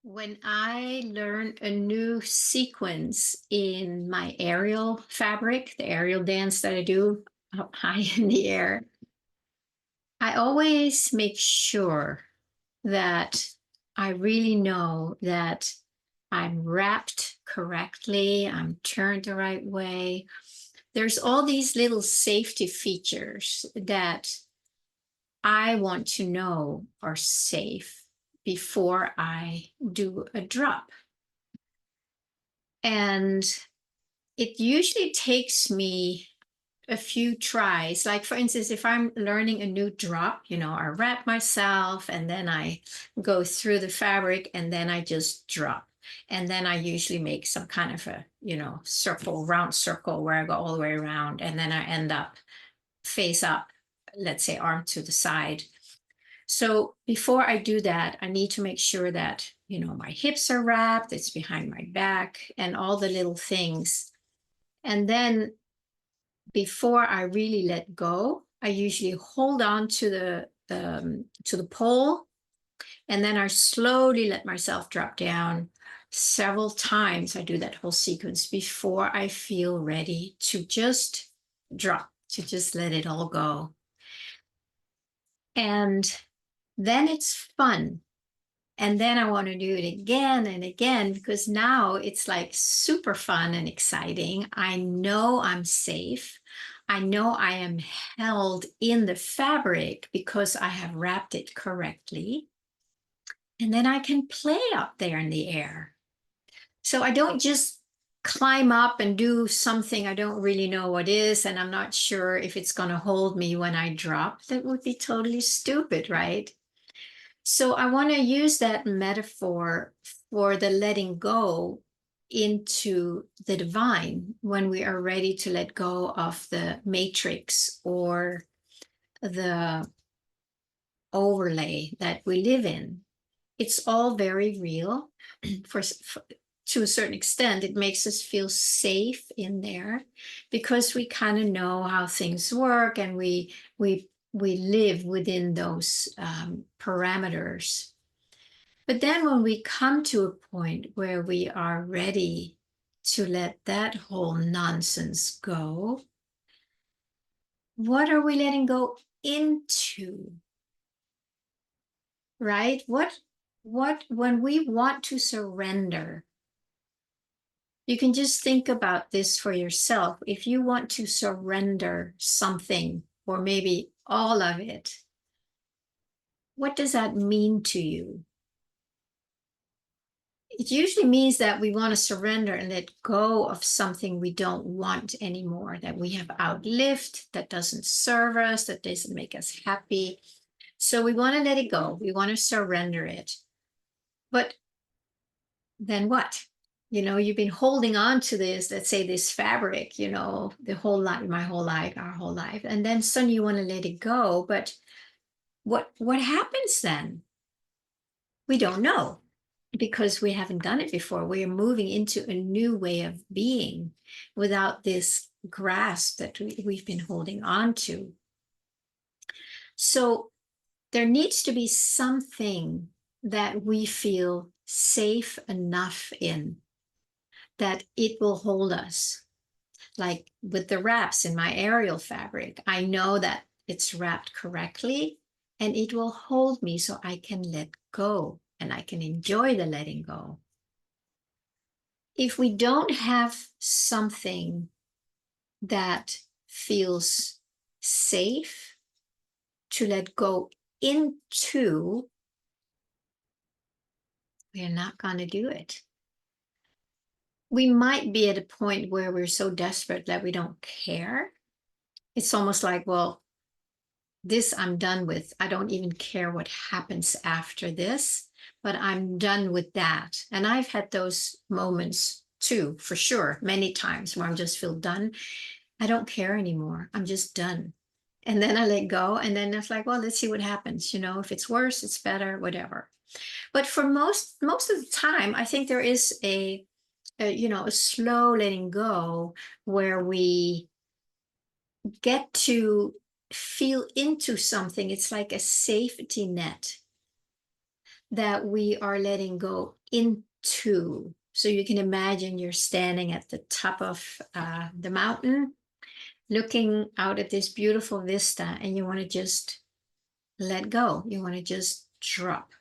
When I learn a new sequence in my aerial fabric, the aerial dance that I do up high in the air, I always make sure that I really know that I'm wrapped correctly, I'm turned the right way. There's all these little safety features that I want to know are safe before I do a drop. And it usually takes me a few tries. Like, for instance, if I'm learning a new drop, I wrap myself and then I go through the fabric and then I just drop. And then I usually make some kind of a, circle, round circle where I go all the way around. And then I end up face up, let's say arm to the side. So before I do that, I need to make sure that, my hips are wrapped, it's behind my back, and all the little things. And then before I really let go, I usually hold on to the pole, and then I slowly let myself drop down several times. I do that whole sequence before I feel ready to just drop, to just let it all go. And then it's fun. And then I want to do it again and again because now it's like super fun and exciting. I know I'm safe. I know I am held in the fabric because I have wrapped it correctly. And then I can play up there in the air. So I don't just climb up and do something I don't really know what is, and I'm not sure if it's going to hold me when I drop. That would be totally stupid, right? So I want to use that metaphor for the letting go into the divine when we are ready to let go of the matrix or the overlay that we live in. It's all very real for to a certain extent. It makes us feel safe in there because we kind of know how things work, and we live within those parameters. But then when we come to a point where we are ready to let that whole nonsense go, what are we letting go into? Right? When we want to surrender, you can just think about this for yourself. If you want to surrender something, or maybe all of it, what does that mean to you? It usually means that we want to surrender and let go of something we don't want anymore, that we have outlived, that doesn't serve us, that doesn't make us happy. So we want to let it go. We want to surrender it. But then what? You've been holding on to this, let's say this fabric, the whole life, my whole life, our whole life. And then suddenly you want to let it go. But what happens then? We don't know because we haven't done it before. We are moving into a new way of being without this grasp that we've been holding on to. So there needs to be something that we feel safe enough in that it will hold us. Like with the wraps in my aerial fabric, I know that it's wrapped correctly and it will hold me so I can let go and I can enjoy the letting go. If we don't have something that feels safe to let go into, we're not going to do it. We might be at a point where we're so desperate that we don't care. It's almost like, well, this I'm done with. I don't even care what happens after this, but I'm done with that. And I've had those moments too, for sure, many times where I just feel done. I don't care anymore. I'm just done. And then I let go. And then it's like, well, let's see what happens. If it's worse, it's better, whatever. But for most of the time, I think there is a slow letting go where we get to feel into something. It's like a safety net that we are letting go into. So you can imagine you're standing at the top of the mountain, looking out at this beautiful vista, and you want to just let go. You want to just drop.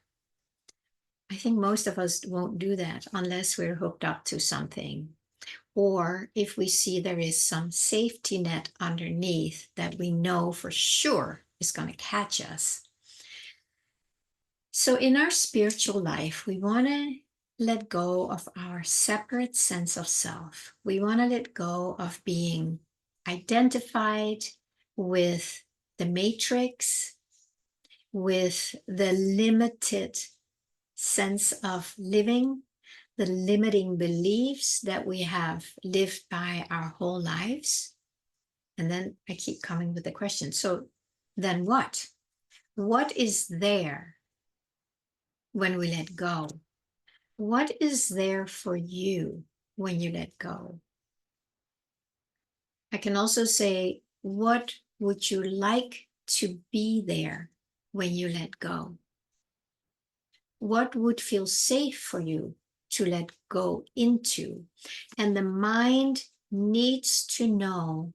I think most of us won't do that unless we're hooked up to something, or if we see there is some safety net underneath that we know for sure is going to catch us. So in our spiritual life, we want to let go of our separate sense of self. We want to let go of being identified with the matrix, with the limited sense of living, the limiting beliefs that we have lived by our whole lives. And then I keep coming with the question, so then what? What is there when we let go? What is there for you when you let go? I can also say, what would you like to be there when you let go? What would feel safe for you to let go into? And the mind needs to know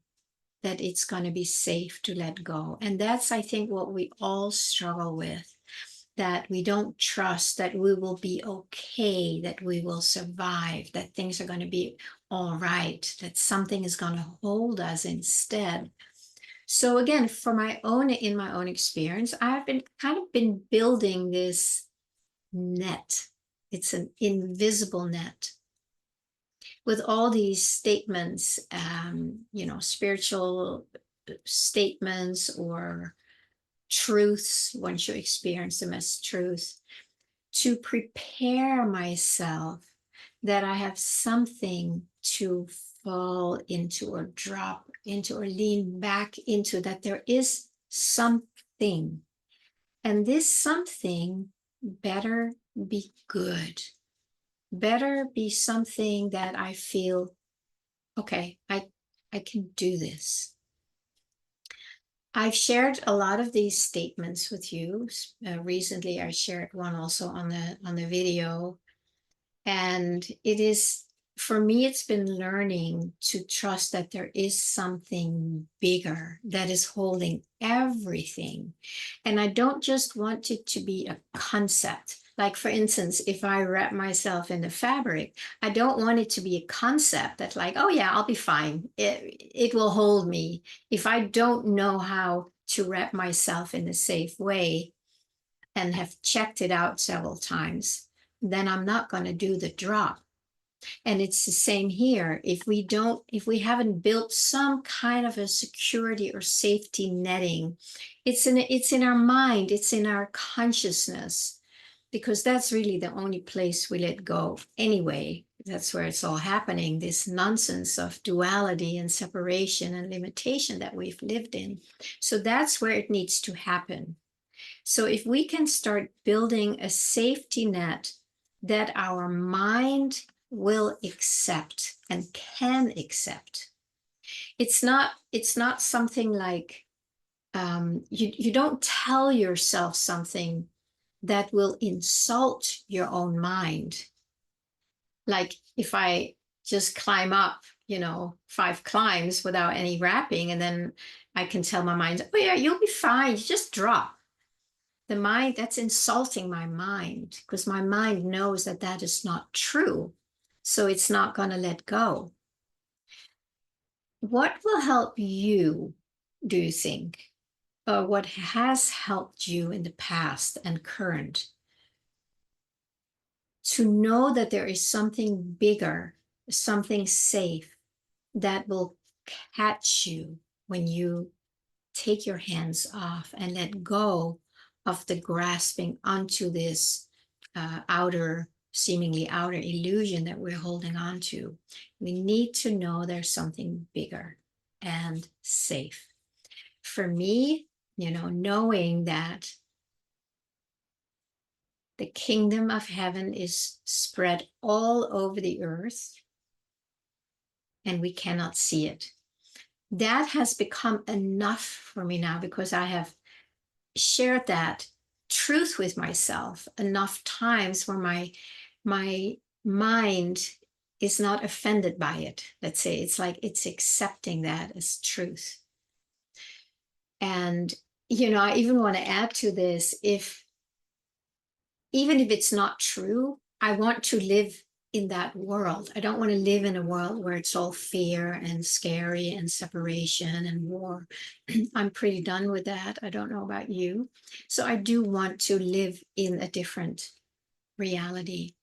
that it's going to be safe to let go. And that's, I think, what we all struggle with, that we don't trust that we will be okay, that we will survive, that things are going to be all right, that something is going to hold us instead. So again, in my own experience, I've been building this net. It's an invisible net with all these statements, spiritual statements or truths, once you experience them as truth, to prepare myself that I have something to fall into or drop into or lean back into, that there is something. And this something better be good, better be something that I feel, okay, I can do this. I've shared a lot of these statements with you. Recently, I shared one also on the video, and it is, for me, it's been learning to trust that there is something bigger that is holding everything, and I don't just want it to be a concept. Like, for instance, if I wrap myself in the fabric, I don't want it to be a concept that, like, oh yeah, I'll be fine. It will hold me. If I don't know how to wrap myself in a safe way and have checked it out several times, then I'm not going to do the drop. And it's the same here. If we haven't built some kind of a security or safety netting, it's in our mind, it's in our consciousness, because that's really the only place we let go anyway. That's where it's all happening, this nonsense of duality and separation and limitation that we've lived in. So that's where it needs to happen. So if we can start building a safety net that our mind will accept and can accept, it's not something like, you don't tell yourself something that will insult your own mind. Like, if I just climb up, 5 climbs without any wrapping, and then I can tell my mind, oh yeah, you'll be fine, you just drop. The mind, that's insulting my mind, because my mind knows that that is not true. So it's not going to let go. What will help you, do you think? Or what has helped you in the past and current to know that there is something bigger, something safe that will catch you when you take your hands off and let go of the grasping onto this seemingly outer illusion that we're holding on to? We need to know there's something bigger and safe. For me, knowing that the kingdom of heaven is spread all over the earth and we cannot see it, that has become enough for me now, because I have shared that truth with myself enough times where my mind is not offended by it. Let's say it's like it's accepting that as truth. And I even want to add to this, even if it's not true, I want to live in that world. I don't want to live in a world where it's all fear and scary and separation and war. I'm pretty done with that. I don't know about you. So I do want to live in a different reality.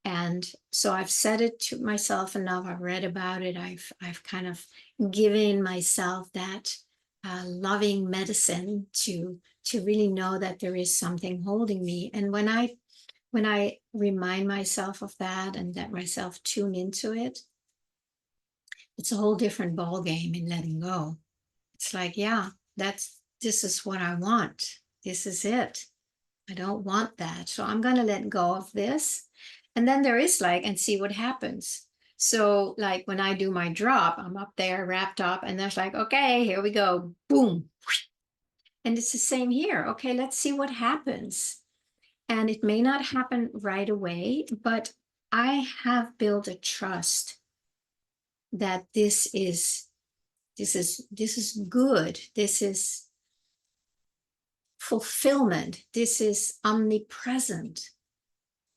And so I've said it to myself enough. I've read about it. I've kind of given myself that loving medicine to really know that there is something holding me. And when I remind myself of that and let myself tune into it, it's a whole different ball game in letting go. It's like, yeah, this is what I want. This is it. I don't want that. So I'm going to let go of this. And then there is and see what happens. So like when I do my drop, I'm up there wrapped up and there's okay, here we go. Boom. And it's the same here. Okay, let's see what happens. And it may not happen right away, but I have built a trust that this is good. This is fulfillment. This is omnipresent,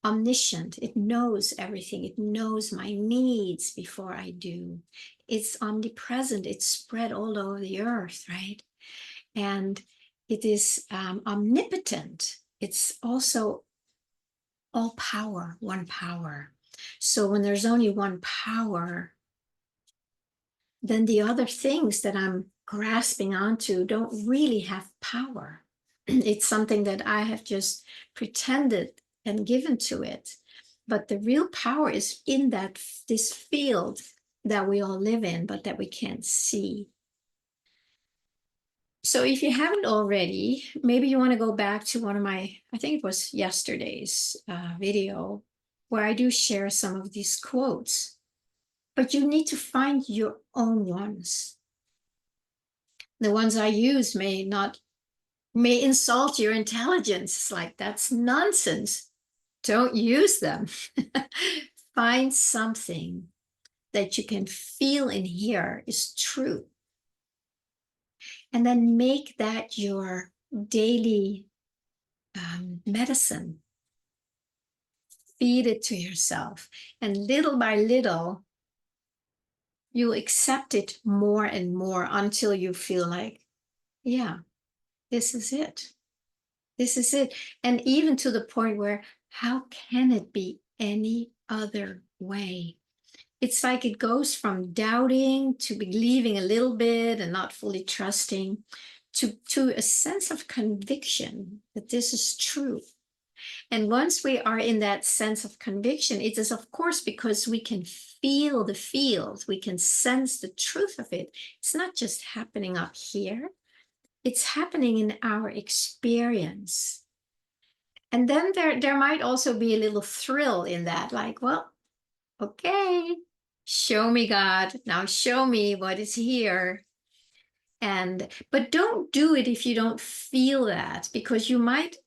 omniscient. It knows everything. It knows my needs before I do. It's omnipresent. It's spread all over the earth, right? And it is omnipotent. It's also all power, one power. So when there's only one power, then the other things that I'm grasping onto don't really have power. It's something that I have just pretended and given to it. But the real power is in this field that we all live in, but that we can't see. So if you haven't already, maybe you want to go back to one of my, I think it was yesterday's video, where I do share some of these quotes. But you need to find your own ones. The ones I use may insult your intelligence. It's like, that's nonsense. Don't use them. Find something that you can feel and hear is true. And then make that your daily medicine. Feed it to yourself. And little by little, you'll accept it more and more until you feel like, yeah, this is it. This is it. And even to the point where, how can it be any other way? It's like it goes from doubting to believing a little bit and not fully trusting to a sense of conviction that this is true. And once we are in that sense of conviction, it is, of course, because we can feel the field, we can sense the truth of it. It's not just happening up here, it's happening in our experience. And then there might also be a little thrill in that, like, well, okay, show me, God. Now show me what is here. But don't do it if you don't feel that, because you might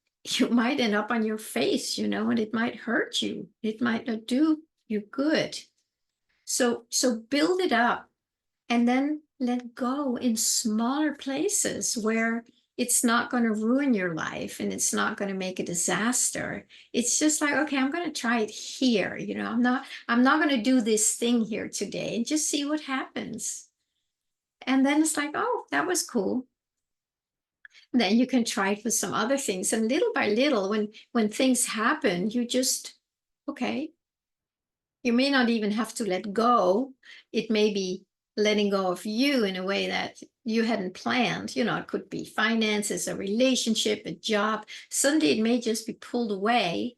end up on your face, and it might hurt you. It might not do you good. So build it up and then let go in smaller places where it's not going to ruin your life and it's not going to make a disaster. It's just like, okay, I'm going to try it here. I'm not going to do this thing here today, and just see what happens. And then it's like, oh, that was cool. And then you can try it with some other things. And little by little, when things happen, you just, okay, you may not even have to let go. It may be letting go of you in a way that you hadn't planned. It could be finances, a relationship, a job. Suddenly it may just be pulled away.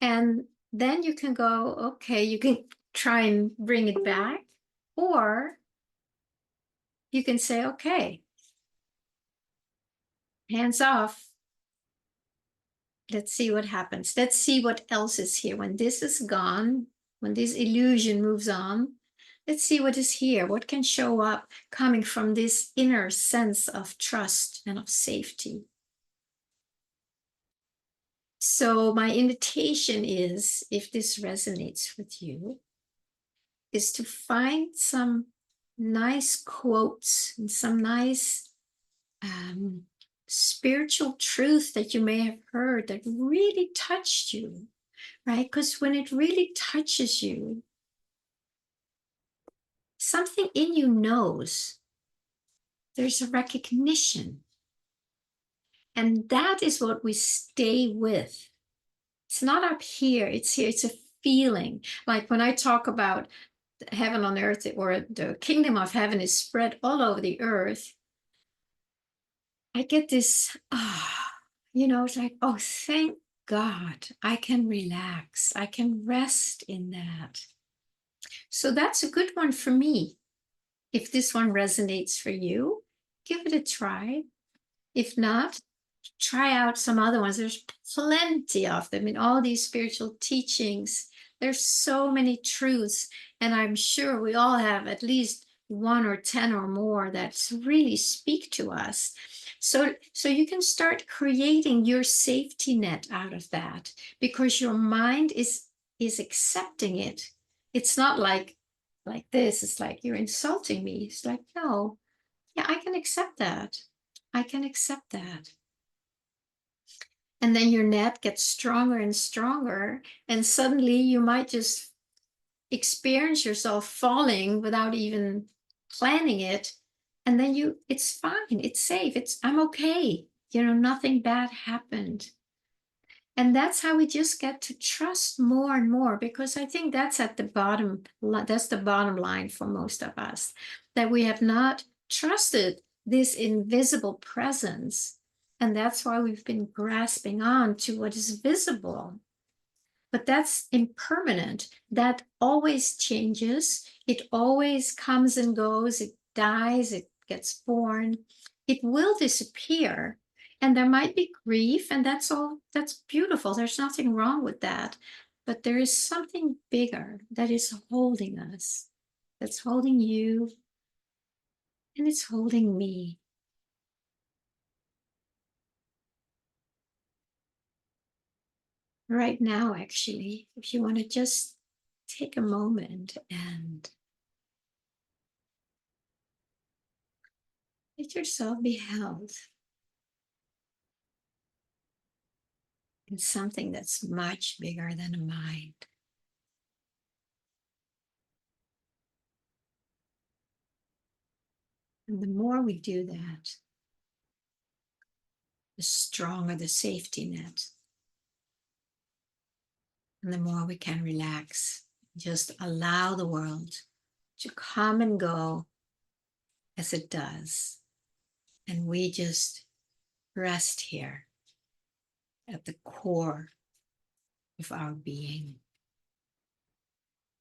And then you can go, okay, you can try and bring it back, or you can say, okay, hands off. Let's see what happens. Let's see what else is here. When this is gone, when this illusion moves on, let's see what is here. What can show up coming from this inner sense of trust and of safety. So my invitation is, if this resonates with you, is to find some nice quotes and some nice spiritual truth that you may have heard that really touched you, right? Because when it really touches you, something in you knows there's a recognition. And that is what we stay with. It's not up here, it's here, it's a feeling. Like when I talk about heaven on earth, or the kingdom of heaven is spread all over the earth, I get this, it's like, oh, thank God, I can relax, I can rest in that. So that's a good one for me. If this one resonates for you, give it a try. If not, try out some other ones. There's plenty of them in all these spiritual teachings. There's so many truths, and I'm sure we all have at least 1 or 10 or more that really speak to us. So you can start creating your safety net out of that, because your mind is accepting it. It's not like this. It's like, you're insulting me. It's like, no, yeah, I can accept that. I can accept that. And then your net gets stronger and stronger, and suddenly you might just experience yourself falling without even planning it. And then it's fine, it's safe, I'm okay. Nothing bad happened. And that's how we just get to trust more and more, because I think that's the bottom line for most of us, that we have not trusted this invisible presence. And that's why we've been grasping on to what is visible. But that's impermanent. That always changes. It always comes and goes. It dies. It gets born. It will disappear. And there might be grief, and that's all. That's beautiful. There's nothing wrong with that. But there is something bigger that is holding us, that's holding you, and it's holding me. Right now, actually, if you want to just take a moment and let yourself be held in something that's much bigger than a mind. And the more we do that, the stronger the safety net. And the more we can relax, just allow the world to come and go as it does. And we just rest here at the core of our being.